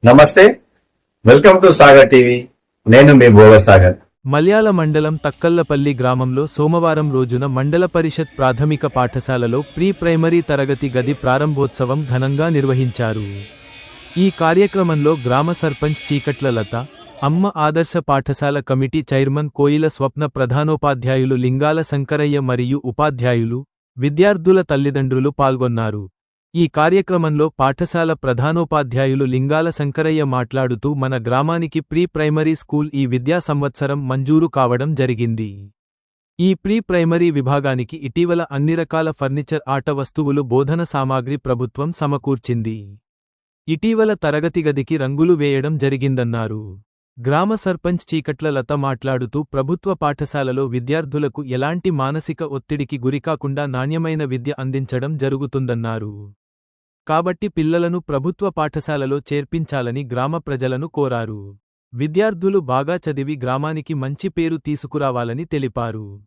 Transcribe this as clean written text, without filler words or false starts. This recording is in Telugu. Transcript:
నమస్తే, వెల్కమ్ టు సాగర్ టీవీ. నేను మీ భోగసాగర్. మల్యాల మండలం తక్కల్లపల్లి గ్రామంలో సోమవారం రోజున మండల పరిషత్ ప్రాథమిక పాఠశాలలో ప్రీ ప్రైమరీ తరగతి గది ప్రారంభోత్సవం ఘనంగా నిర్వహించారు. ఈ కార్యక్రమంలో గ్రామ సర్పంచ్ చీకట్ల లత, అమ్మ ఆదర్శ పాఠశాల కమిటీ చైర్మన్ కోయిల స్వప్న, ప్రధానోపాధ్యాయులు లింగాల శంకరయ్య మరియు ఉపాధ్యాయులు, విద్యార్థుల తల్లిదండ్రులు పాల్గొన్నారు. ఈ కార్యక్రమంలో పాఠశాల ప్రధానోపాధ్యాయులు లింగాల శంకరయ్య మాట్లాడుతూ, మన గ్రామానికి ప్రీ ప్రైమరీ స్కూల్ ఈ విద్యా సంవత్సరం మంజూరు కావడం జరిగింది. ఈ ప్రీ ప్రైమరీ విభాగానికి ఇటీవల అన్ని రకాల ఫర్నిచర్, ఆట వస్తువులు, బోధన సామాగ్రి ప్రభుత్వం సమకూర్చింది. ఇటీవల తరగతి గదికి రంగులు వేయడం జరిగిందన్నారు. గ్రామ సర్పంచ్ చీకట్ల లత మాట్లాడుతూ, ప్రభుత్వ పాఠశాలలో విద్యార్థులకు ఎలాంటి మానసిక ఒత్తిడికి గురికాకుండా నాణ్యమైన విద్య అందించడం జరుగుతుందన్నారు. కాబట్టి పిల్లలను ప్రభుత్వ పాఠశాలలో చేర్పించాలని గ్రామ ప్రజలను కోరారు. విద్యార్థులు బాగా చదివి గ్రామానికి మంచి పేరు తీసుకురావాలని తెలిపారు.